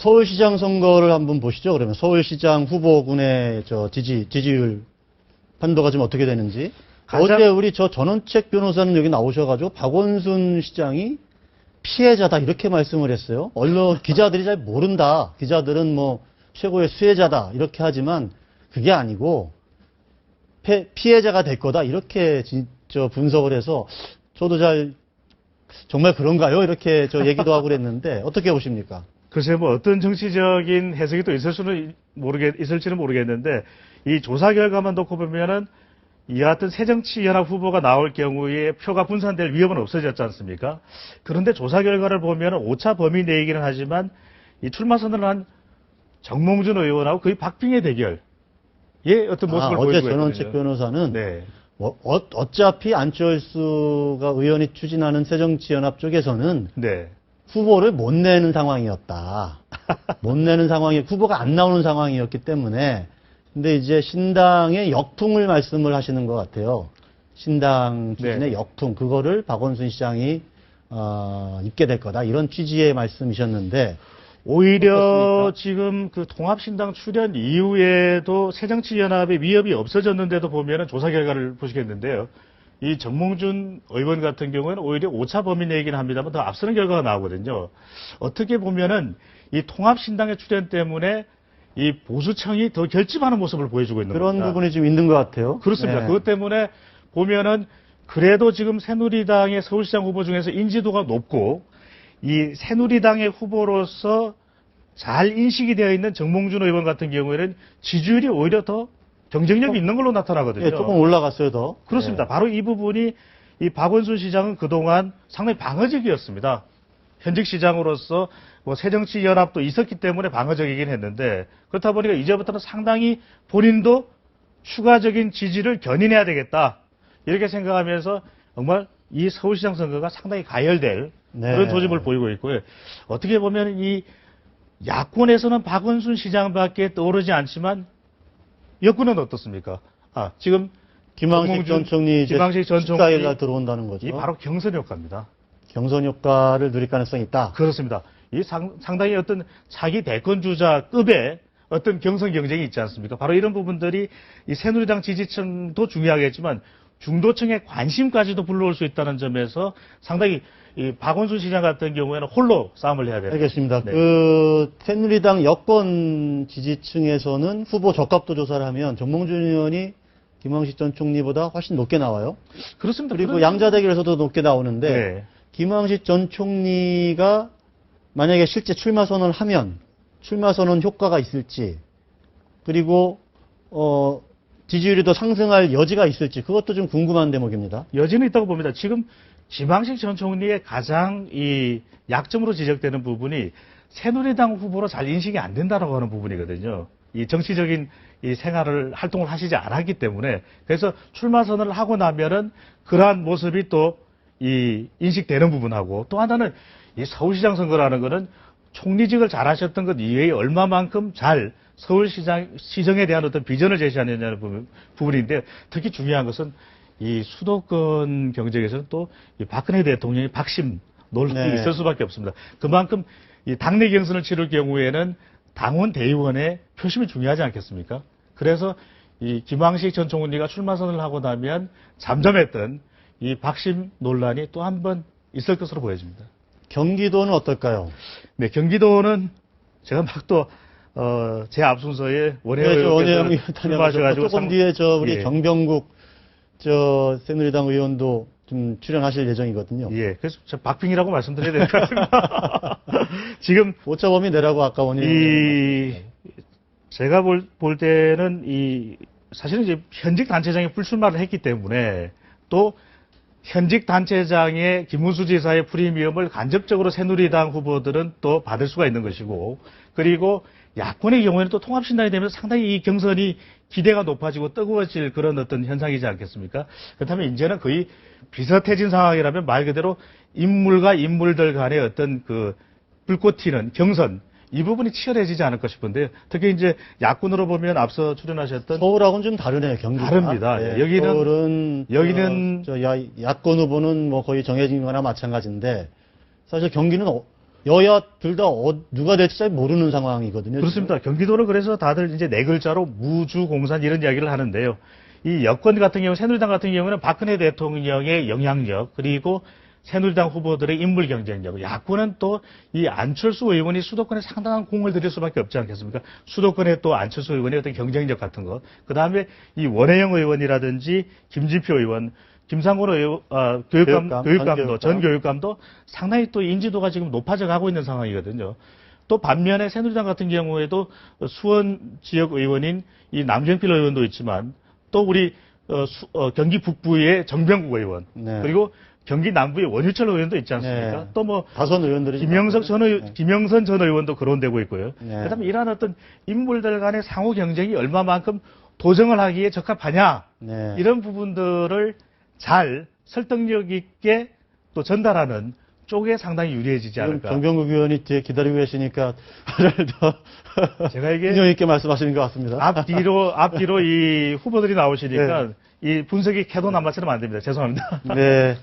서울시장 선거를 한번 보시죠. 그러면 서울시장 후보군의 지지율 판도가 좀 어떻게 되는지. 어제 우리 전원책 변호사는 여기 나오셔가지고 박원순 시장이 피해자다 이렇게 말씀을 했어요. 언론 기자들이 잘 모른다. 기자들은 뭐 최고의 수혜자다 이렇게 하지만 그게 아니고 피해자가 될 거다 이렇게 분석을 해서 저도 정말 그런가요? 이렇게 얘기도 하고 그랬는데 어떻게 보십니까? 글쎄 뭐 어떤 정치적인 해석이 또 있을지는 모르겠는데 이 조사 결과만 놓고 보면은 이 같은 새정치연합 후보가 나올 경우에 표가 분산될 위험은 없어졌지 않습니까? 그런데 조사 결과를 보면 오차 범위 내이기는 하지만 이 출마 선언을 한 정몽준 의원하고 거의 박빙의 대결. 어떤 모습을 보이고 있거든요. 어제 전원책 변호사는 네. 어차피 안철수가 의원이 추진하는 새정치연합 쪽에서는 네. 후보를 못 내는 상황이었다. 못 내는 상황이 후보가 안 나오는 상황이었기 때문에 근데 이제 신당의 역풍을 말씀을 하시는 것 같아요. 신당 추진의 역풍 그거를 박원순 시장이 입게 될 거다 이런 취지의 말씀이셨는데 오히려 어떻습니까? 지금 그 통합신당 출연 이후에도 새정치연합의 위협이 없어졌는데도 보면은 조사 결과를 보시겠는데요. 이 정몽준 의원 같은 경우에는 오히려 오차 범위 내이긴 합니다만 더 앞서는 결과가 나오거든요. 어떻게 보면은 이 통합신당의 출연 때문에 이 보수층이 더 결집하는 모습을 보여주고 있는 그런 겁니다. 부분이 좀 있는 것 같아요. 그렇습니다. 네. 그것 때문에 보면은 그래도 지금 새누리당의 서울시장 후보 중에서 인지도가 높고 이 새누리당의 후보로서 잘 인식이 되어 있는 정몽준 의원 같은 경우에는 지지율이 오히려 더 경쟁력이 있는 걸로 나타나거든요. 예, 조금 올라갔어요, 더. 그렇습니다. 네. 바로 이 부분이 이 박원순 시장은 그동안 상당히 방어적이었습니다. 현직 시장으로서 뭐 새정치연합도 있었기 때문에 방어적이긴 했는데 그렇다 보니까 이제부터는 상당히 본인도 추가적인 지지를 견인해야 되겠다. 이렇게 생각하면서 정말 이 서울시장 선거가 상당히 가열될 그런 조짐을 보이고 있고요. 어떻게 보면 이 야권에서는 박원순 시장밖에 떠오르지 않지만 여권은 어떻습니까? 지금 김황식 전 총리 김황식 전 총리 14일 날 들어온다는 거죠. 이 바로 경선 효과입니다. 경선 효과를 누릴 가능성이 있다. 그렇습니다. 이 상당히 어떤 차기 대권 주자급의 어떤 경선 경쟁이 있지 않습니까? 바로 이런 부분들이 이 새누리당 지지층도 중요하겠지만 중도층의 관심까지도 불러올 수 있다는 점에서 상당히 이 박원순 시장 같은 경우에는 홀로 싸움을 해야 됩니다. 알겠습니다. 네. 새누리당 여권 지지층에서는 후보 적합도 조사를 하면 정몽준 의원이 김황식 전 총리보다 훨씬 높게 나와요. 그렇습니다. 그리고 양자대결에서도 높게 나오는데 네. 김황식 전 총리가 만약에 실제 출마 선언을 하면 출마 선언 효과가 있을지 그리고 지지율이 더 상승할 여지가 있을지 그것도 좀 궁금한 대목입니다. 여지는 있다고 봅니다. 지금 김황식 전 총리의 가장 이 약점으로 지적되는 부분이 새누리당 후보로 잘 인식이 안 된다라고 하는 부분이거든요. 이 정치적인 이 활동을 하시지 않았기 때문에 그래서 출마 선언을 하고 나면은 그러한 모습이 또 이 인식되는 부분하고 또 하나는 이 서울시장 선거라는 거는 총리직을 잘 하셨던 것 이외에 얼마만큼 잘 시정에 대한 어떤 비전을 제시하느냐는 부분인데 특히 중요한 것은 이 수도권 경쟁에서는 또 이 박근혜 대통령의 박심 논란이 있을 수밖에 없습니다. 그만큼 이 당내 경선을 치를 경우에는 당원 대의원의 표심이 중요하지 않겠습니까? 그래서 이 김황식 전 총리가 출마 선언을 하고 나면 잠잠했던 이 박심 논란이 또 한 번 있을 것으로 보여집니다. 경기도는 어떨까요? 네, 경기도는 제가 막 또 제 앞순서에 원혜영이 출마하셔가지고 조금 뒤에 우리 정병국 새누리당 의원도 좀 출연하실 예정이거든요. 예, 그래서 저 박빙이라고 말씀드려야 될 것 같습니다. 지금 오차범위 내라고 아까 원희영 제가 볼 때는 사실은 이제 현직 단체장이 불출마를 했기 때문에 또 현직 단체장의 김문수 지사의 프리미엄을 간접적으로 새누리당 후보들은 또 받을 수가 있는 것이고 그리고 야권의 경우에는 또 통합신당이 되면서 상당히 이 경선이 기대가 높아지고 뜨거워질 그런 어떤 현상이지 않겠습니까? 그렇다면 이제는 거의 비슷해진 상황이라면 말 그대로 인물과 인물들 간의 어떤 그 불꽃 튀는 경선 이 부분이 치열해지지 않을까 싶은데요. 특히 이제 야권으로 보면 앞서 출연하셨던 서울하고는 좀 다르네요. 경기가. 다릅니다. 네, 여기는 야권 후보는 뭐 거의 정해진 거나 마찬가지인데 사실 경기는 여야 둘 다 누가 될지 잘 모르는 상황이거든요. 그렇습니다. 경기도는 그래서 다들 이제 네 글자로 무주공산 이런 이야기를 하는데요. 이 여권 같은 경우, 새누리당 같은 경우는 박근혜 대통령의 영향력, 그리고 새누리당 후보들의 인물 경쟁력, 야권은 또 이 안철수 의원이 수도권에 상당한 공을 들일 수밖에 없지 않겠습니까? 수도권에 또 안철수 의원의 어떤 경쟁력 같은 것, 그 다음에 이 원혜영 의원이라든지 김진표 의원, 김상곤 의원, 교육감도, 전 교육감도 상당히 또 인지도가 지금 높아져 가고 있는 상황이거든요. 또 반면에 새누리당 같은 경우에도 수원 지역 의원인 이 남경필 의원도 있지만 또 우리 경기 북부의 정병국 의원, 네. 그리고 경기 남부의 원유철 의원도 있지 않습니까? 네. 또 뭐 다선 의원들이 김영선 전 의원도 거론되고 있고요. 네. 그다음에 이러한 어떤 인물들 간의 상호 경쟁이 얼마만큼 도정을 하기에 적합하냐, 네. 이런 부분들을 잘 설득력 있게 또 전달하는 쪽에 상당히 유리해지지 지금 않을까. 정병국 의원이 뒤에 기다리고 계시니까 하나를 더 제가 이게 인용 있게 말씀하시는 것 같습니다. 앞뒤로 이 후보들이 나오시니까 이 분석이 캐도 남아처럼 안 됩니다. 죄송합니다. 네.